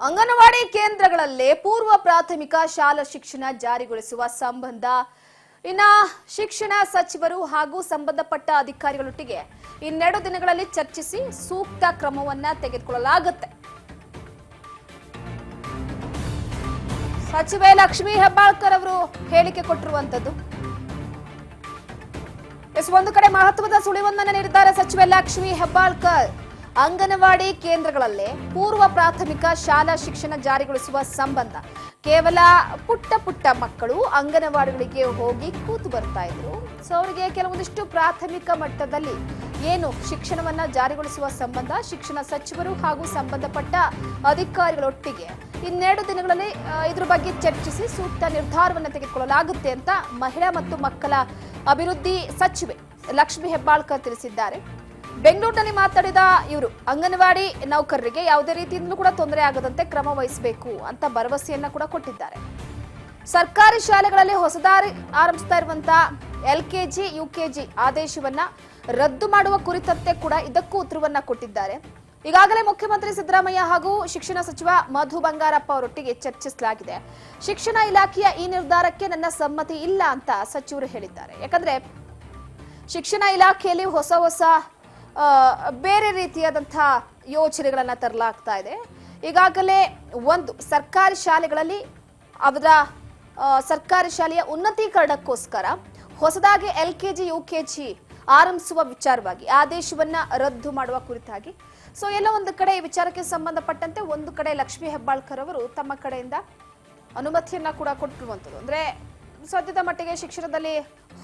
ಅಂಗನವಾಡಿ ಕೇಂದ್ರಗಳಲ್ಲಿ ಪೂರ್ವ ಪ್ರಾಥಮಿಕ ಶಾಲಾ ಶಿಕ್ಷಣ ಜಾರಿಗೊಳಿಸುವ ಸಂಬಂಧ ಶಿಕ್ಷಣ ಸಚಿವರು ಹಾಗೂ ಸಂಬಂಧಪಟ್ಟ ಅಧಿಕಾರಿಗಳೊಟ್ಟಿಗೆ ಇನ್ನೆರಡು ದಿನಗಳಲ್ಲಿ ಚರ್ಚಿಸಿ ಸೂಕ್ತ ಕ್ರಮವನ್ನ ತೆಗೆದುಕೊಳ್ಳಲಾಗುತ್ತೆ. ಸಚಿವೆ ಲಕ್ಷ್ಮೀ ಹೆಬ್ಬಾಳ್ಕರ್ ಅವರು ಹೇಳಿಕೆ ಕೊಟ್ಟಿರುವಂತದ್ದು. ಒಂದು ಕಡೆ ಮಹತ್ವದ ಸುಳಿವೊಂದನ್ನು ನೀಡಿದ್ದಾರೆ ಸಚಿವೆ ಲಕ್ಷ್ಮೀ ಹೆಬ್ಬಾಳ್ಕರ್. ಅಂಗನವಾಡಿ ಕೇಂದ್ರಗಳಲ್ಲೇ ಪೂರ್ವ ಪ್ರಾಥಮಿಕ ಶಾಲಾ ಶಿಕ್ಷಣ ಜಾರಿಗೊಳಿಸುವ ಸಂಬಂಧ ಕೇವಲ ಪುಟ್ಟ ಮಕ್ಕಳು ಅಂಗನವಾಡಿಗಳಿಗೆ ಹೋಗಿ ಕೂತು ಬರ್ತಾ ಇದ್ರು. ಸೊ ಅವರಿಗೆ ಕೆಲವೊಂದಿಷ್ಟು ಪ್ರಾಥಮಿಕ ಮಟ್ಟದಲ್ಲಿ ಏನು ಶಿಕ್ಷಣವನ್ನ ಜಾರಿಗೊಳಿಸುವ ಸಂಬಂಧ ಶಿಕ್ಷಣ ಸಚಿವರು ಹಾಗೂ ಸಂಬಂಧಪಟ್ಟ ಅಧಿಕಾರಿಗಳೊಟ್ಟಿಗೆ ಇನ್ನೆರಡು ದಿನಗಳಲ್ಲಿ ಇದ್ರ ಬಗ್ಗೆ ಚರ್ಚಿಸಿ ಸೂಕ್ತ ನಿರ್ಧಾರವನ್ನು ತೆಗೆದುಕೊಳ್ಳಲಾಗುತ್ತೆ ಅಂತ ಮಹಿಳಾ ಮತ್ತು ಮಕ್ಕಳ ಅಭಿವೃದ್ಧಿ ಸಚಿವೆ ಲಕ್ಷ್ಮೀ ಹೆಬ್ಬಾಳ್ಕರ್ ತಿಳಿಸಿದ್ದಾರೆ. ಬೆಂಗಳೂರಿನಲ್ಲಿ ಮಾತನಾಡಿದ ಇವರು ಅಂಗನವಾಡಿ ನೌಕರರಿಗೆ ಯಾವುದೇ ರೀತಿಯಿಂದಲೂ ಕೂಡ ತೊಂದರೆ ಆಗದಂತೆ ಕ್ರಮ ವಹಿಸಬೇಕು ಅಂತ ಭರವಸೆಯನ್ನ ಕೂಡ ಕೊಟ್ಟಿದ್ದಾರೆ. ಸರ್ಕಾರಿ ಶಾಲೆಗಳಲ್ಲಿ ಹೊಸದಾಗಿ ಆರಂಭಿಸ್ತಾ ಇರುವಂತಹ LKG, UKG ಆದೇಶವನ್ನ ರದ್ದು ಮಾಡುವ ಕುರಿತಂತೆ ಕೂಡ ಇದಕ್ಕೂ ಉತ್ತರವನ್ನ ಕೊಟ್ಟಿದ್ದಾರೆ. ಈಗಾಗಲೇ ಮುಖ್ಯಮಂತ್ರಿ ಸಿದ್ದರಾಮಯ್ಯ ಹಾಗೂ ಶಿಕ್ಷಣ ಸಚಿವ ಮಧು ಬಂಗಾರಪ್ಪ ಅವರೊಟ್ಟಿಗೆ ಚರ್ಚಿಸಲಾಗಿದೆ. ಶಿಕ್ಷಣ ಇಲಾಖೆಯ ಈ ನಿರ್ಧಾರಕ್ಕೆ ನನ್ನ ಸಮ್ಮತಿ ಇಲ್ಲ ಅಂತ ಸಚಿವರು ಹೇಳಿದ್ದಾರೆ. ಯಾಕಂದ್ರೆ ಶಿಕ್ಷಣ ಇಲಾಖೆಯಲ್ಲಿ ಹೊಸ ಬೇರೆ ರೀತಿಯಾದಂತಹ ಯೋಚನೆಗಳನ್ನ ತರಲಾಗ್ತಾ ಇದೆ. ಈಗಾಗಲೇ ಒಂದು ಸರ್ಕಾರಿ ಶಾಲೆಗಳಲ್ಲಿ ಅವರ ಸರ್ಕಾರಿ ಶಾಲೆಯ ಉನ್ನತೀಕರಣಕ್ಕೋಸ್ಕರ ಹೊಸದಾಗಿ LKG, UKG ಆರಂಭಿಸುವ ವಿಚಾರವಾಗಿ ಆದೇಶವನ್ನ ರದ್ದು ಮಾಡುವ ಕುರಿತಾಗಿ ಸೊ ಎಲ್ಲ ಒಂದು ಕಡೆ ಈ ವಿಚಾರಕ್ಕೆ ಸಂಬಂಧಪಟ್ಟಂತೆ ಒಂದು ಕಡೆ ಲಕ್ಷ್ಮೀ ಹೆಬ್ಬಾಳ್ಕರ್ ಅವರು ತಮ್ಮ ಕಡೆಯಿಂದ ಅನುಮತಿಯನ್ನ ಕೂಡ ಕೊಟ್ಟಿರುವಂತದ್ದು. ಅಂದ್ರೆ ಸದ್ಯದ ಮಟ್ಟಿಗೆ ಶಿಕ್ಷಣದಲ್ಲಿ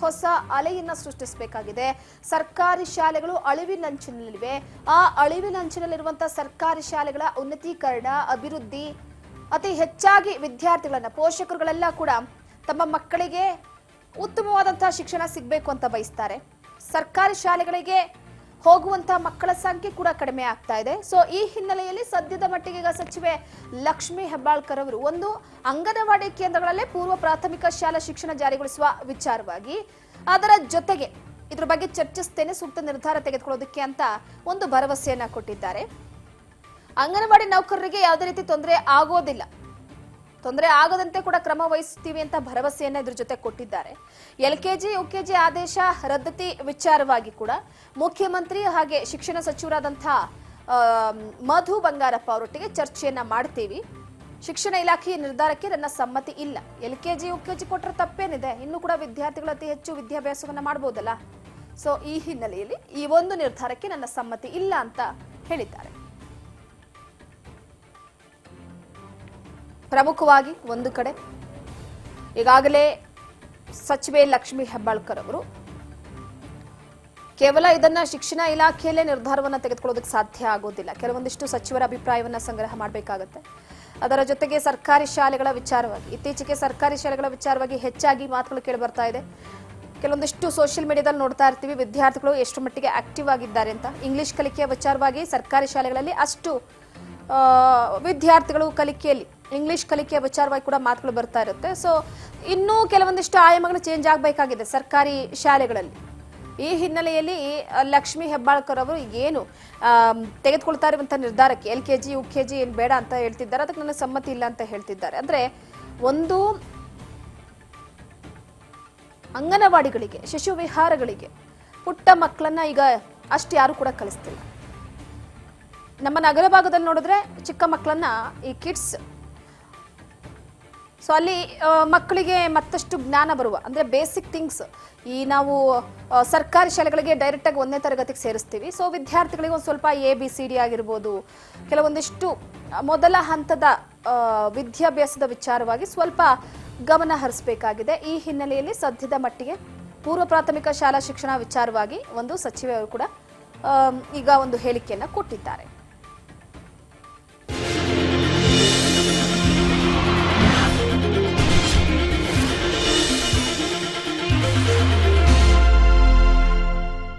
ಹೊಸ ಅಲೆಯನ್ನ ಸೃಷ್ಟಿಸಬೇಕಾಗಿದೆ. ಸರ್ಕಾರಿ ಶಾಲೆಗಳು ಅಳಿವಿನಂಚಿನಲ್ಲಿವೆ. ಆ ಅಳಿವಿನಂಚಿನಲ್ಲಿರುವಂತಹ ಸರ್ಕಾರಿ ಶಾಲೆಗಳ ಉನ್ನತೀಕರಣ, ಅಭಿವೃದ್ಧಿ, ಅತಿ ಹೆಚ್ಚಾಗಿ ವಿದ್ಯಾರ್ಥಿಗಳನ್ನ ಪೋಷಕರುಗಳೆಲ್ಲ ಕೂಡ ತಮ್ಮ ಮಕ್ಕಳಿಗೆ ಉತ್ತಮವಾದಂತಹ ಶಿಕ್ಷಣ ಸಿಗಬೇಕು ಅಂತ ಬಯಸ್ತಾರೆ. ಸರ್ಕಾರಿ ಶಾಲೆಗಳಿಗೆ ಹೋಗುವಂತಹ ಮಕ್ಕಳ ಸಂಖ್ಯೆ ಕೂಡ ಕಡಿಮೆ ಆಗ್ತಾ ಇದೆ. ಸೊ ಈ ಹಿನ್ನೆಲೆಯಲ್ಲಿ ಸದ್ಯದ ಮಟ್ಟಿಗೆ ಈಗ ಸಚಿವೆ ಲಕ್ಷ್ಮೀ ಹೆಬ್ಬಾಳ್ಕರ್ ಅವರು ಒಂದು ಅಂಗನವಾಡಿ ಕೇಂದ್ರಗಳಲ್ಲೇ ಪೂರ್ವ ಪ್ರಾಥಮಿಕ ಶಾಲಾ ಶಿಕ್ಷಣ ಜಾರಿಗೊಳಿಸುವ ವಿಚಾರವಾಗಿ ಅದರ ಜೊತೆಗೆ ಇದ್ರ ಬಗ್ಗೆ ಚರ್ಚಿಸ್ತೇನೆ, ಸೂಕ್ತ ನಿರ್ಧಾರ ತೆಗೆದುಕೊಳ್ಳೋದಕ್ಕೆ ಅಂತ ಒಂದು ಭರವಸೆಯನ್ನ ಕೊಟ್ಟಿದ್ದಾರೆ. ಅಂಗನವಾಡಿ ನೌಕರರಿಗೆ ಯಾವುದೇ ರೀತಿ ತೊಂದರೆ ಆಗದಂತೆ ಕೂಡ ಕ್ರಮ ವಹಿಸುತ್ತೀವಿ ಅಂತ ಭರವಸೆಯನ್ನ ಇದ್ರ ಜೊತೆ ಕೊಟ್ಟಿದ್ದಾರೆ. LKG, UKG ಆದೇಶ ರದ್ದತಿ ವಿಚಾರವಾಗಿ ಕೂಡ ಮುಖ್ಯಮಂತ್ರಿ ಹಾಗೆ ಶಿಕ್ಷಣ ಸಚಿವರಾದಂತಹ ಮಧು ಬಂಗಾರಪ್ಪ ಅವರೊಟ್ಟಿಗೆ ಚರ್ಚೆಯನ್ನ ಮಾಡ್ತೀವಿ. ಶಿಕ್ಷಣ ಇಲಾಖೆಯ ನಿರ್ಧಾರಕ್ಕೆ ನನ್ನ ಸಮ್ಮತಿ ಇಲ್ಲ. LKG, UKG ಕೊಟ್ಟರೆ ತಪ್ಪೇನಿದೆ, ಇನ್ನು ಕೂಡ ವಿದ್ಯಾರ್ಥಿಗಳು ಅತಿ ಹೆಚ್ಚು ವಿದ್ಯಾಭ್ಯಾಸವನ್ನ ಮಾಡಬಹುದಲ್ಲ. ಸೊ ಈ ಹಿನ್ನೆಲೆಯಲ್ಲಿ ಈ ಒಂದು ನಿರ್ಧಾರಕ್ಕೆ ನನ್ನ ಸಮ್ಮತಿ ಇಲ್ಲ ಅಂತ ಹೇಳಿದ್ದಾರೆ. ಪ್ರಮುಖವಾಗಿ ಒಂದು ಕಡೆ ಈಗಾಗಲೇ ಸಚಿವೆ ಲಕ್ಷ್ಮೀ ಹೆಬ್ಬಾಳ್ಕರ್ ಅವರು ಕೇವಲ ಇದನ್ನ ಶಿಕ್ಷಣ ಇಲಾಖೆಯಲ್ಲೇ ನಿರ್ಧಾರವನ್ನ ತೆಗೆದುಕೊಳ್ಳೋದಕ್ಕೆ ಸಾಧ್ಯ ಆಗೋದಿಲ್ಲ. ಕೆಲವೊಂದಿಷ್ಟು ಸಚಿವರ ಅಭಿಪ್ರಾಯವನ್ನ ಸಂಗ್ರಹ ಮಾಡಬೇಕಾಗುತ್ತೆ. ಅದರ ಜೊತೆಗೆ ಸರ್ಕಾರಿ ಶಾಲೆಗಳ ವಿಚಾರವಾಗಿ ಇತ್ತೀಚೆಗೆ ಸರ್ಕಾರಿ ಶಾಲೆಗಳ ವಿಚಾರವಾಗಿ ಹೆಚ್ಚಾಗಿ ಮಾತುಗಳು ಕೇಳಿ ಬರ್ತಾ ಇದೆ. ಕೆಲವೊಂದಿಷ್ಟು ಸೋಷಿಯಲ್ ಮೀಡಿಯಾದಲ್ಲಿ ನೋಡ್ತಾ ಇರ್ತೀವಿ ವಿದ್ಯಾರ್ಥಿಗಳು ಎಷ್ಟು ಮಟ್ಟಿಗೆ ಆಕ್ಟಿವ್ ಆಗಿದ್ದಾರೆ ಅಂತ. ಇಂಗ್ಲಿಷ್ ಕಲಿಕೆಯ ವಿಚಾರವಾಗಿ ಸರ್ಕಾರಿ ಶಾಲೆಗಳಲ್ಲಿ ಅಷ್ಟು ವಿದ್ಯಾರ್ಥಿಗಳು ಕಲಿಕೆಯಲ್ಲಿ ಇಂಗ್ಲಿಷ್ ಕಲಿಕೆಯ ವಿಚಾರವಾಗಿ ಕೂಡ ಮಾತುಗಳು ಬರ್ತಾ ಇರುತ್ತೆ. ಸೊ ಇನ್ನೂ ಕೆಲವೊಂದಿಷ್ಟು ಆಯಾಮಗಳು ಚೇಂಜ್ ಆಗಬೇಕಾಗಿದೆ ಸರ್ಕಾರಿ ಶಾಲೆಗಳಲ್ಲಿ. ಈ ಹಿನ್ನೆಲೆಯಲ್ಲಿ ಲಕ್ಷ್ಮೀ ಹೆಬ್ಬಾಳ್ಕರ್ ಅವರು ಏನು ತೆಗೆದುಕೊಳ್ತಾ ಇರುವಂತಹ ನಿರ್ಧಾರಕ್ಕೆ LKG, UKG ಏನು ಬೇಡ ಅಂತ ಹೇಳ್ತಿದ್ದಾರೆ, ಅದಕ್ಕೆ ನನ್ನ ಸಮ್ಮತಿ ಇಲ್ಲ ಅಂತ ಹೇಳ್ತಿದ್ದಾರೆ. ಅಂದ್ರೆ ಒಂದು ಅಂಗನವಾಡಿಗಳಿಗೆ, ಶಿಶು ವಿಹಾರಗಳಿಗೆ ಪುಟ್ಟ ಮಕ್ಕಳನ್ನ ಈಗ ಅಷ್ಟು ಯಾರು ಕೂಡ ಕಲಿಸ್ತಿಲ್ಲ. ನಮ್ಮ ನಗರ ಭಾಗದಲ್ಲಿ ನೋಡಿದ್ರೆ ಚಿಕ್ಕ ಮಕ್ಕಳನ್ನ ಈ ಕಿಡ್ಸ್, ಸೊ ಅಲ್ಲಿ ಮಕ್ಕಳಿಗೆ ಮತ್ತಷ್ಟು ಜ್ಞಾನ ಬರುವ ಅಂದ್ರೆ ಬೇಸಿಕ್ ಥಿಂಗ್ಸ್ ಈ ನಾವು ಸರ್ಕಾರಿ ಶಾಲೆಗಳಿಗೆ ಡೈರೆಕ್ಟ್ ಆಗಿ 1ನೇ ತರಗತಿಗೆ ಸೇರಿಸ್ತೀವಿ. ಸೊ ವಿದ್ಯಾರ್ಥಿಗಳಿಗೆ ಒಂದು ಸ್ವಲ್ಪ ABCD ಆಗಿರ್ಬೋದು, ಕೆಲವೊಂದಿಷ್ಟು ಮೊದಲ ಹಂತದ ವಿದ್ಯಾಭ್ಯಾಸದ ವಿಚಾರವಾಗಿ ಸ್ವಲ್ಪ ಗಮನ ಹರಿಸಬೇಕಾಗಿದೆ. ಈ ಹಿನ್ನೆಲೆಯಲ್ಲಿ ಸದ್ಯದ ಮಟ್ಟಿಗೆ ಪೂರ್ವ ಪ್ರಾಥಮಿಕ ಶಾಲಾ ಶಿಕ್ಷಣ ವಿಚಾರವಾಗಿ ಒಂದು ಸಚಿವೆ ಅವರು ಕೂಡ ಈಗ ಒಂದು ಹೇಳಿಕೆಯನ್ನ ಕೊಟ್ಟಿದ್ದಾರೆ.